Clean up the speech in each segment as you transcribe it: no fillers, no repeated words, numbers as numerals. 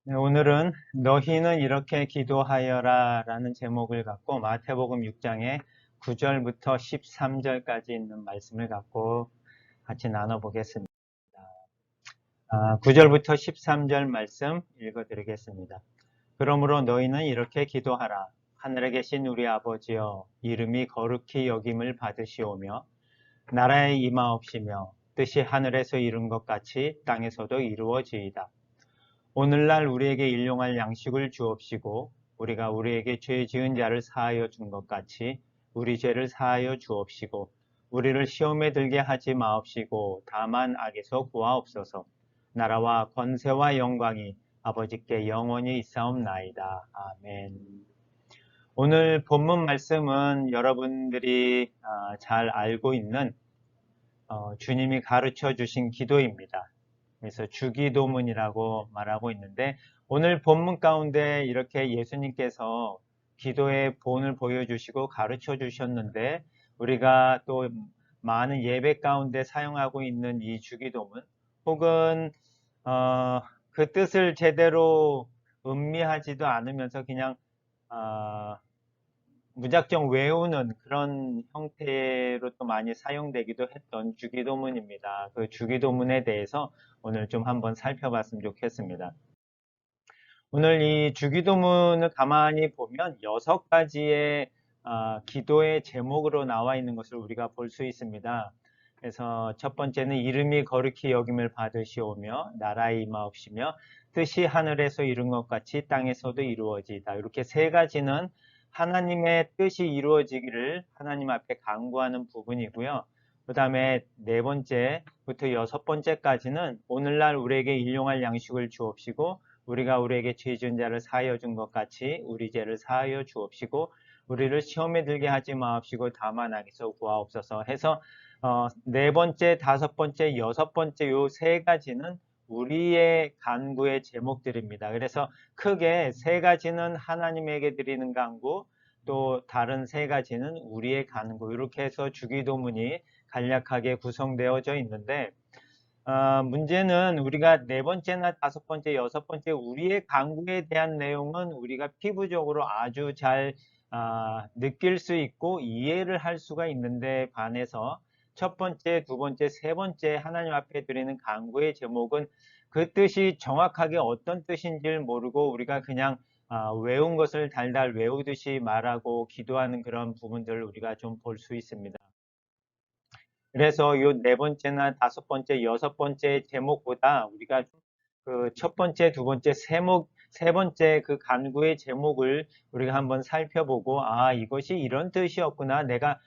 네, 오늘은 너희는 이렇게 기도하여라 라는 제목을 갖고 마태복음 6장의 9절부터 13절까지 있는 말씀을 갖고 같이 나눠보겠습니다. 9절부터 13절 말씀 읽어드리겠습니다. 그러므로 너희는 이렇게 기도하라. 하늘에 계신 우리 아버지여, 이름이 거룩히 여김을 받으시오며 나라에 임하옵시며 뜻이 하늘에서 이룬 것 같이 땅에서도 이루어지이다. 오늘날 우리에게 일용할 양식을 주옵시고 우리가 우리에게 죄 지은 자를 사하여 준 것 같이 우리 죄를 사하여 주옵시고 우리를 시험에 들게 하지 마옵시고 다만 악에서 구하옵소서. 나라와 권세와 영광이 아버지께 영원히 있사옵나이다. 아멘. 오늘 본문 말씀은 여러분들이 잘 알고 있는 주님이 가르쳐 주신 기도입니다. 그래서 주기도문이라고 말하고 있는데 오늘 본문 가운데 이렇게 예수님께서 기도의 본을 보여주시고 가르쳐 주셨는데 우리가 또 많은 예배 가운데 사용하고 있는 이 주기도문 혹은 그 뜻을 제대로 음미하지도 않으면서 그냥 어, 무작정 외우는 그런 형태로 또 많이 사용되기도 했던 주기도문입니다. 그 주기도문에 대해서 오늘 좀 한번 살펴봤으면 좋겠습니다. 오늘 이 주기도문을 가만히 보면 6가지의 기도의 제목으로 나와 있는 것을 우리가 볼 수 있습니다. 그래서 첫 번째는 이름이 거룩히 여김을 받으시오며 나라에 임하옵시며 뜻이 하늘에서 이룬 것 같이 땅에서도 이루어지이다. 이렇게 세 가지는 하나님의 뜻이 이루어지기를 하나님 앞에 간구하는 부분이고요. 그 다음에 네 번째부터 여섯 번째까지는 오늘날 우리에게 일용할 양식을 주옵시고 우리가 우리에게 죄 지은 자를 사하여 준 것 같이 우리 죄를 사하여 주옵시고 우리를 시험에 들게 하지 마옵시고 다만 악에서 구하옵소서 해서 네 번째, 다섯 번째, 여섯 번째 요 세 가지는 우리의 간구의 제목들입니다. 그래서 크게 세 가지는 하나님에게 드리는 간구, 또 다른 세 가지는 우리의 간구, 이렇게 해서 주기도문이 간략하게 구성되어져 있는데 문제는 우리가 네 번째나 다섯 번째, 여섯 번째 우리의 간구에 대한 내용은 우리가 피부적으로 아주 잘 느낄 수 있고 이해를 할 수가 있는데 반해서 첫 번째, 두 번째, 세 번째 하나님 앞에 드리는 간구의 제목은 그 뜻이 정확하게 어떤 뜻인지를 모르고 우리가 그냥 외운 것을 달달 외우듯이 말하고 기도하는 그런 부분들을 우리가 좀 볼 수 있습니다. 그래서 요 네 번째나 다섯 번째, 여섯 번째 제목보다 우리가 그 첫 번째, 두 번째, 세 번째 그 간구의 제목을 우리가 한번 살펴보고, 이것이 이런 뜻이었구나. 내가,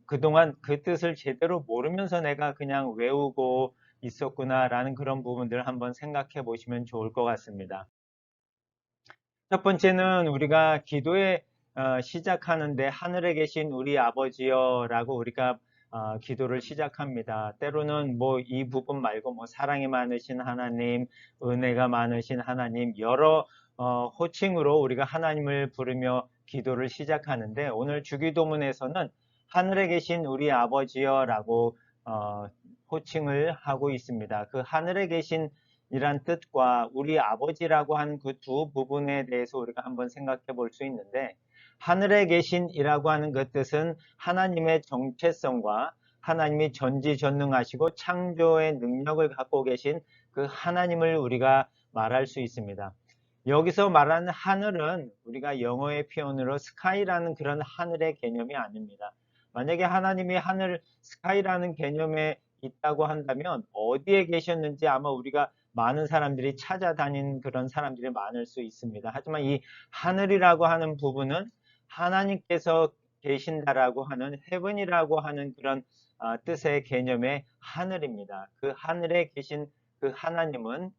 그동안 그 뜻을 제대로 모르면서 내가 그냥 외우고 있었구나라는 그런 부분들을 한번 생각해 보시면 좋을 것 같습니다. 첫 번째는 우리가 기도에 시작하는데 하늘에 계신 우리 아버지여라고 우리가 기도를 시작합니다. 때로는 뭐 이 부분 말고 뭐 사랑이 많으신 하나님, 은혜가 많으신 하나님 여러 호칭으로 우리가 하나님을 부르며 기도를 시작하는데 오늘 주기도문에서는 하늘에 계신 우리 아버지여라고 호칭을 하고 있습니다. 그 하늘에 계신 이란 뜻과 우리 아버지라고 한 그 두 부분에 대해서 우리가 한번 생각해 볼 수 있는데 하늘에 계신이라고 하는 그 뜻은 하나님의 정체성과 하나님이 전지전능하시고 창조의 능력을 갖고 계신 그 하나님을 우리가 말할 수 있습니다. 여기서 말하는 하늘은 우리가 영어의 표현으로 스카이라는 그런 하늘의 개념이 아닙니다. 만약에 하나님이 하늘, 스카이라는 개념에 있다고 한다면 어디에 계셨는지 아마 우리가 많은 사람들이 찾아다닌 그런 사람들이 많을 수 있습니다. 하지만 이 하늘이라고 하는 부분은 하나님께서 계신다라고 하는 헤븐이라고 하는 그런 뜻의 개념의 하늘입니다. 그 하늘에 계신 그 하나님은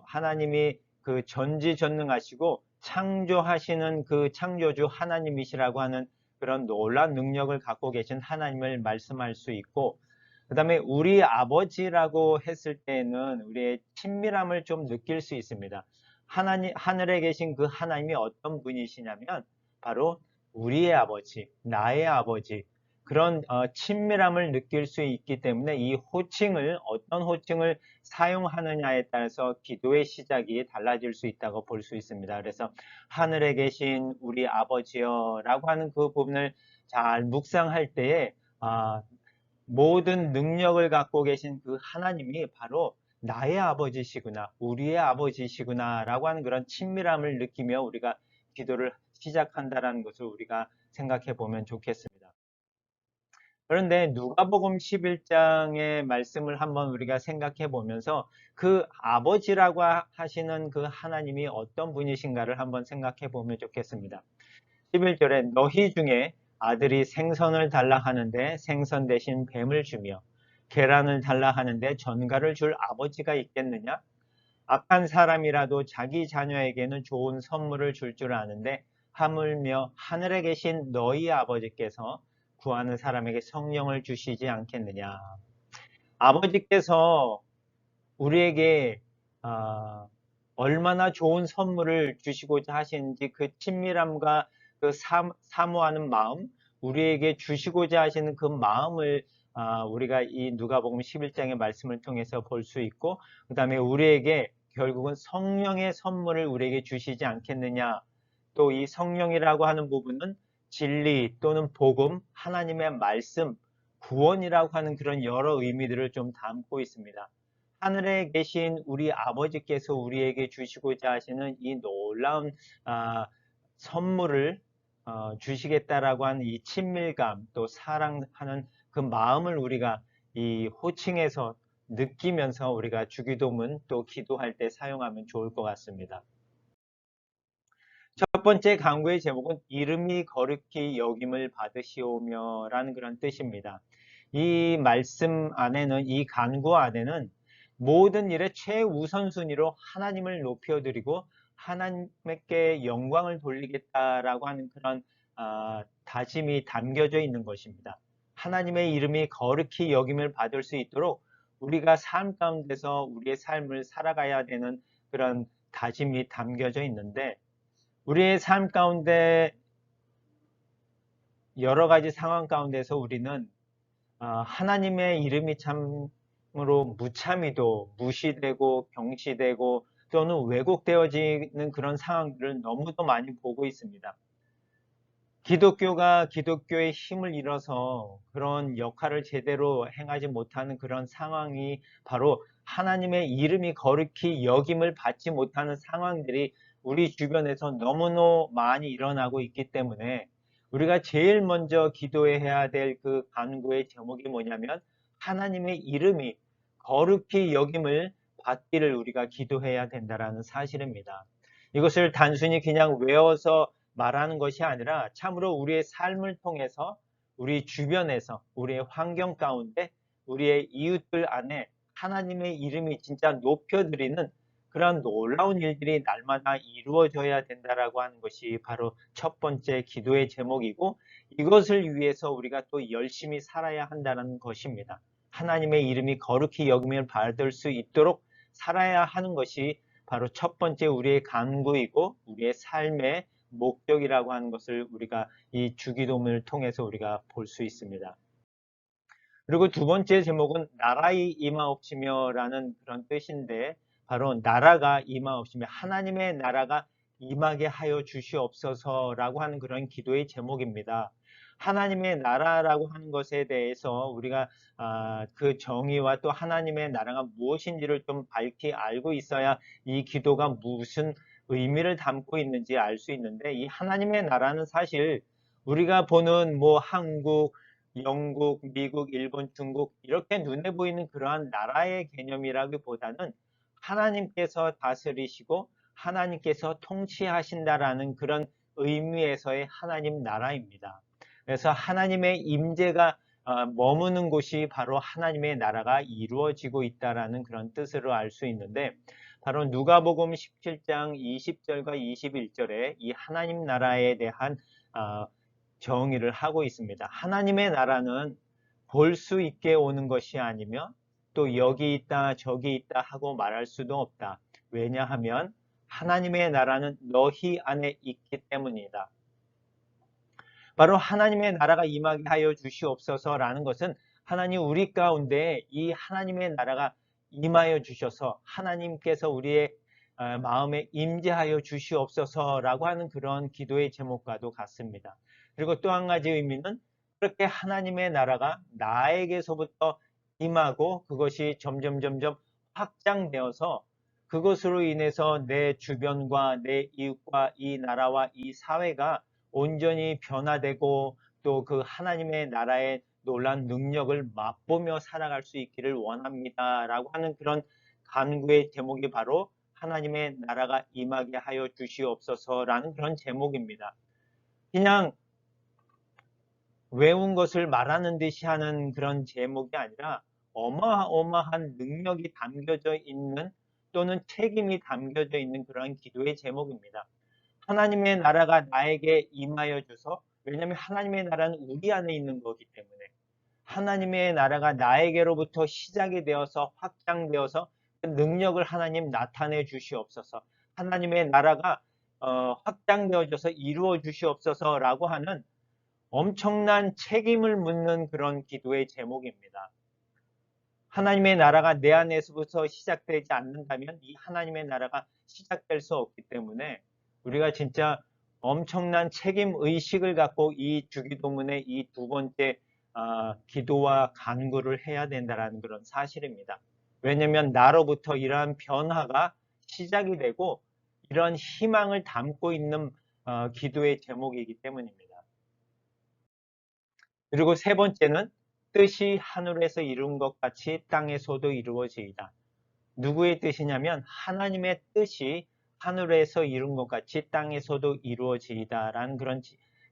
하나님이 그 전지전능하시고 창조하시는 그 창조주 하나님이시라고 하는 그런 놀라운 능력을 갖고 계신 하나님을 말씀할 수 있고 그 다음에 우리 아버지라고 했을 때는 우리의 친밀함을 좀 느낄 수 있습니다. 하나님, 하늘에 계신 그 하나님이 어떤 분이시냐면 바로 우리의 아버지, 나의 아버지, 그런 친밀함을 느낄 수 있기 때문에 이 호칭을 어떤 호칭을 사용하느냐에 따라서 기도의 시작이 달라질 수 있다고 볼 수 있습니다. 그래서 하늘에 계신 우리 아버지여 라고 하는 그 부분을 잘 묵상할 때에 모든 능력을 갖고 계신 그 하나님이 바로 나의 아버지시구나, 우리의 아버지시구나 라고 하는 그런 친밀함을 느끼며 우리가 기도를 시작한다라는 것을 우리가 생각해 보면 좋겠습니다. 그런데 누가복음 11장의 말씀을 한번 우리가 생각해 보면서 그 아버지라고 하시는 그 하나님이 어떤 분이신가를 한번 생각해 보면 좋겠습니다. 11절에 너희 중에 아들이 생선을 달라 하는데 생선 대신 뱀을 주며 계란을 달라 하는데 전갈을 줄 아버지가 있겠느냐? 악한 사람이라도 자기 자녀에게는 좋은 선물을 줄 줄 아는데 하물며 하늘에 계신 너희 아버지께서 구하는 사람에게 성령을 주시지 않겠느냐. 아버지께서 우리에게 얼마나 좋은 선물을 주시고자 하시는지 그 친밀함과 그 사모하는 마음, 우리에게 주시고자 하시는 그 마음을 우리가 이 누가복음 11장의 말씀을 통해서 볼 수 있고, 그 다음에 우리에게 결국은 성령의 선물을 우리에게 주시지 않겠느냐. 또 이 성령이라고 하는 부분은 진리 또는 복음, 하나님의 말씀, 구원이라고 하는 그런 여러 의미들을 좀 담고 있습니다. 하늘에 계신 우리 아버지께서 우리에게 주시고자 하시는 이 놀라운 선물을 주시겠다라고 하는 이 친밀감 또 사랑하는 그 마음을 우리가 이 호칭에서 느끼면서 우리가 주기도문 또 기도할 때 사용하면 좋을 것 같습니다. 첫 번째 강구의 제목은 이름이 거룩히 여김을 받으시오며 라는 그런 뜻입니다. 이 말씀 안에는, 이 간구 안에는 모든 일의 최우선순위로 하나님을 높여드리고 하나님께 영광을 돌리겠다라고 하는 그런 다짐이 담겨져 있는 것입니다. 하나님의 이름이 거룩히 여김을 받을 수 있도록 우리가 삶 가운데서 우리의 삶을 살아가야 되는 그런 다짐이 담겨져 있는데, 우리의 삶 가운데 여러 가지 상황 가운데서 우리는 하나님의 이름이 참으로 무참히도 무시되고 경시되고 또는 왜곡되어지는 그런 상황들을 너무도 많이 보고 있습니다. 기독교가 기독교의 힘을 잃어서 그런 역할을 제대로 행하지 못하는 그런 상황이 바로 하나님의 이름이 거룩히 여김을 받지 못하는 상황들이 우리 주변에서 너무너무 많이 일어나고 있기 때문에 우리가 제일 먼저 기도해야 될 그 간구의 제목이 뭐냐면 하나님의 이름이 거룩히 여김을 받기를 우리가 기도해야 된다는 사실입니다. 이것을 단순히 그냥 외워서 말하는 것이 아니라 참으로 우리의 삶을 통해서 우리 주변에서 우리의 환경 가운데 우리의 이웃들 안에 하나님의 이름이 진짜 높여드리는 그런 놀라운 일들이 날마다 이루어져야 된다라고 하는 것이 바로 첫 번째 기도의 제목이고, 이것을 위해서 우리가 또 열심히 살아야 한다는 것입니다. 하나님의 이름이 거룩히 여김을 받을 수 있도록 살아야 하는 것이 바로 첫 번째 우리의 간구이고 우리의 삶의 목적이라고 하는 것을 우리가 이 주기도문을 통해서 우리가 볼 수 있습니다. 그리고 두 번째 제목은 나라의 임하옵시며 라는 그런 뜻인데, 바로 나라가 임하옵시며 하나님의 나라가 임하게 하여 주시옵소서라고 하는 그런 기도의 제목입니다. 하나님의 나라라고 하는 것에 대해서 우리가 그 정의와 또 하나님의 나라가 무엇인지를 좀 밝히 알고 있어야 이 기도가 무슨 의미를 담고 있는지 알 수 있는데, 이 하나님의 나라는 사실 우리가 보는 뭐 한국, 영국, 미국, 일본, 중국 이렇게 눈에 보이는 그러한 나라의 개념이라기보다는 하나님께서 다스리시고 하나님께서 통치하신다라는 그런 의미에서의 하나님 나라입니다. 그래서 하나님의 임재가 머무는 곳이 바로 하나님의 나라가 이루어지고 있다라는 그런 뜻으로 알 수 있는데, 바로 누가복음 17장 20절과 21절에 이 하나님 나라에 대한 정의를 하고 있습니다. 하나님의 나라는 볼 수 있게 오는 것이 아니며 또 여기 있다 저기 있다 하고 말할 수도 없다. 왜냐하면 하나님의 나라는 너희 안에 있기 때문이다. 바로 하나님의 나라가 임하게 하여 주시옵소서라는 것은 하나님 우리 가운데 이 하나님의 나라가 임하여 주셔서 하나님께서 우리의 마음에 임재하여 주시옵소서라고 하는 그런 기도의 제목과도 같습니다. 그리고 또 한 가지 의미는 그렇게 하나님의 나라가 나에게서부터 임하고 그것이 점점 확장되어서 그것으로 인해서 내 주변과 내 이웃과 이 나라와 이 사회가 온전히 변화되고 또 그 하나님의 나라의 놀라운 능력을 맛보며 살아갈 수 있기를 원합니다. 라고 하는 그런 간구의 제목이 바로 하나님의 나라가 임하게 하여 주시옵소서라는 그런 제목입니다. 그냥 외운 것을 말하는 듯이 하는 그런 제목이 아니라 어마어마한 능력이 담겨져 있는 또는 책임이 담겨져 있는 그런 기도의 제목입니다. 하나님의 나라가 나에게 임하여 줘서 왜냐하면 하나님의 나라는 우리 안에 있는 거기 때문에 하나님의 나라가 나에게로부터 시작이 되어서 확장되어서 그 능력을 하나님 나타내 주시옵소서. 하나님의 나라가 확장되어져서 이루어 주시옵소서라고 하는 엄청난 책임을 묻는 그런 기도의 제목입니다. 하나님의 나라가 내 안에서부터 시작되지 않는다면 이 하나님의 나라가 시작될 수 없기 때문에 우리가 진짜 엄청난 책임 의식을 갖고 이 주기도문의 이 두 번째 기도와 간구를 해야 된다는 그런 사실입니다. 왜냐하면 나로부터 이러한 변화가 시작이 되고 이런 희망을 담고 있는 기도의 제목이기 때문입니다. 그리고 세 번째는 뜻이 하늘에서 이룬 것 같이 땅에서도 이루어지이다. 누구의 뜻이냐면 하나님의 뜻이 하늘에서 이룬 것 같이 땅에서도 이루어지이다 라는 그런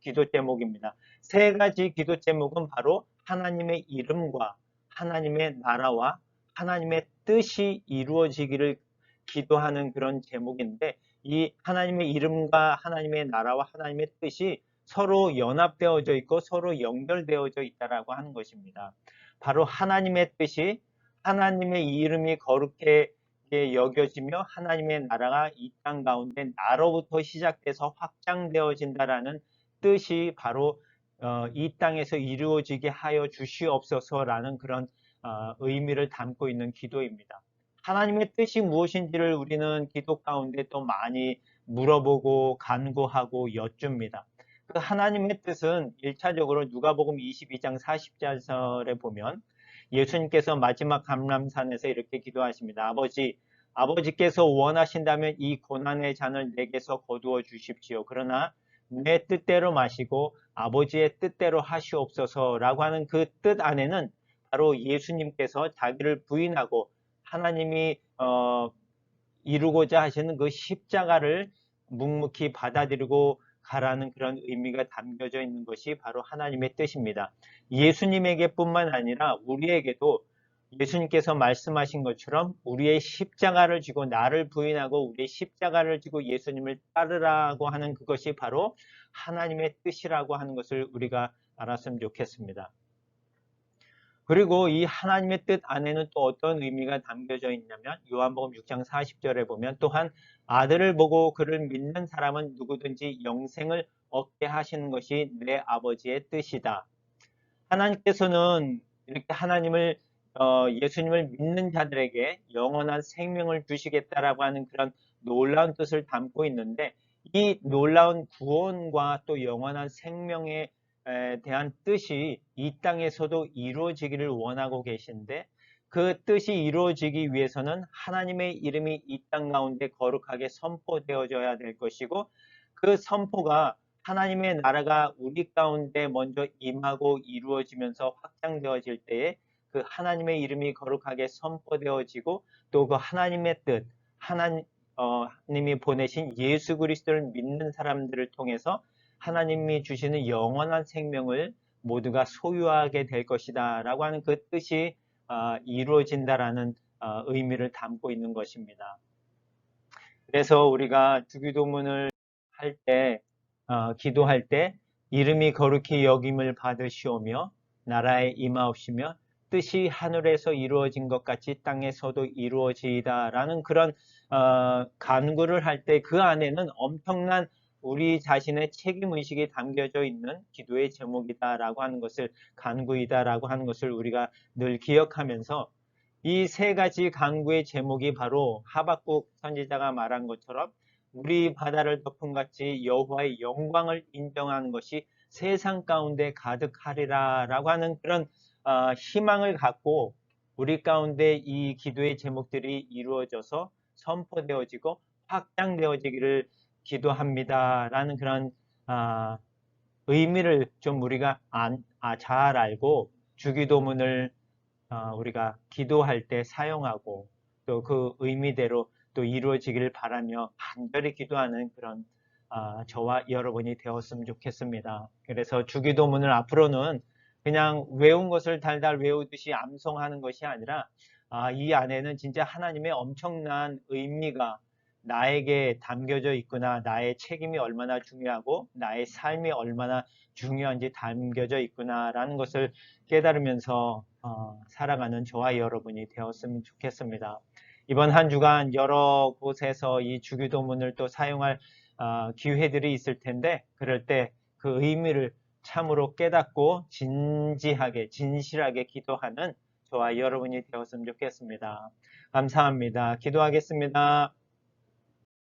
기도 제목입니다. 세 가지 기도 제목은 바로 하나님의 이름과 하나님의 나라와 하나님의 뜻이 이루어지기를 기도하는 그런 제목인데 이 하나님의 이름과 하나님의 나라와 하나님의 뜻이 서로 연합되어져 있고 서로 연결되어져 있다라고 하는 것입니다. 바로 하나님의 뜻이 하나님의 이름이 거룩하게 여겨지며 하나님의 나라가 이 땅 가운데 나로부터 시작돼서 확장되어진다라는 뜻이 바로 이 땅에서 이루어지게 하여 주시옵소서라는 그런 의미를 담고 있는 기도입니다. 하나님의 뜻이 무엇인지를 우리는 기도 가운데 또 많이 물어보고 간구하고 여쭙니다. 그 하나님의 뜻은 1차적으로 누가복음 22장 40절에 보면 예수님께서 마지막 감람산에서 이렇게 기도하십니다. 아버지께서 원하신다면 이 고난의 잔을 내게서 거두어 주십시오. 그러나 내 뜻대로 마시고 아버지의 뜻대로 하시옵소서라고 하는 그 뜻 안에는 바로 예수님께서 자기를 부인하고 하나님이 이루고자 하시는 그 십자가를 묵묵히 받아들이고 가라는 그런 의미가 담겨져 있는 것이 바로 하나님의 뜻입니다. 예수님에게뿐만 아니라 우리에게도 예수님께서 말씀하신 것처럼 우리의 십자가를 지고 나를 부인하고 우리의 십자가를 지고 예수님을 따르라고 하는 그것이 바로 하나님의 뜻이라고 하는 것을 우리가 알았으면 좋겠습니다. 그리고 이 하나님의 뜻 안에는 또 어떤 의미가 담겨져 있냐면 요한복음 6장 40절에 보면 또한 아들을 보고 그를 믿는 사람은 누구든지 영생을 얻게 하시는 것이 내 아버지의 뜻이다. 하나님께서는 이렇게 예수님을 믿는 자들에게 영원한 생명을 주시겠다라고 하는 그런 놀라운 뜻을 담고 있는데 이 놀라운 구원과 또 영원한 생명에 대한 뜻이 이 땅에서도 이루어지기를 원하고 계신데 그 뜻이 이루어지기 위해서는 하나님의 이름이 이 땅 가운데 거룩하게 선포되어져야 될 것이고 그 선포가 하나님의 나라가 우리 가운데 먼저 임하고 이루어지면서 확장되어질 때에 그 하나님의 이름이 거룩하게 선포되어지고 또 그 하나님의 뜻, 하나님이 보내신 예수 그리스도를 믿는 사람들을 통해서 하나님이 주시는 영원한 생명을 모두가 소유하게 될 것이다 라고 하는 그 뜻이 이루어진다라는 의미를 담고 있는 것입니다. 그래서 우리가 주기도문을 할 때, 기도할 때 이름이 거룩히 여김을 받으시오며 나라에 임하옵시며 뜻이 하늘에서 이루어진 것 같이 땅에서도 이루어지이다 라는 그런 간구를 할 때 그 안에는 엄청난 우리 자신의 책임의식이 담겨져 있는 기도의 제목이다라고 하는 것을, 간구이다라고 하는 것을 우리가 늘 기억하면서 이 세 가지 간구의 제목이 바로 하박국 선지자가 말한 것처럼 우리 바다를 덮은 같이 여호와의 영광을 인정하는 것이 세상 가운데 가득하리라 라고 하는 그런 희망을 갖고 우리 가운데 이 기도의 제목들이 이루어져서 선포되어지고 확장되어지기를 기도합니다 라는 그런 아, 의미를 좀 우리가 잘 알고 주기도문을 우리가 기도할 때 사용하고 또 그 의미대로 또 이루어지기를 바라며 간절히 기도하는 그런 저와 여러분이 되었으면 좋겠습니다. 그래서 주기도문을 앞으로는 그냥 외운 것을 달달 외우듯이 암송하는 것이 아니라 이 안에는 진짜 하나님의 엄청난 의미가 나에게 담겨져 있구나, 나의 책임이 얼마나 중요하고 나의 삶이 얼마나 중요한지 담겨져 있구나라는 것을 깨달으면서 살아가는 저와 여러분이 되었으면 좋겠습니다. 이번 한 주간 여러 곳에서 이 주기도문을 또 사용할 기회들이 있을 텐데 그럴 때 그 의미를 참으로 깨닫고 진지하게 진실하게 기도하는 저와 여러분이 되었으면 좋겠습니다. 감사합니다. 기도하겠습니다.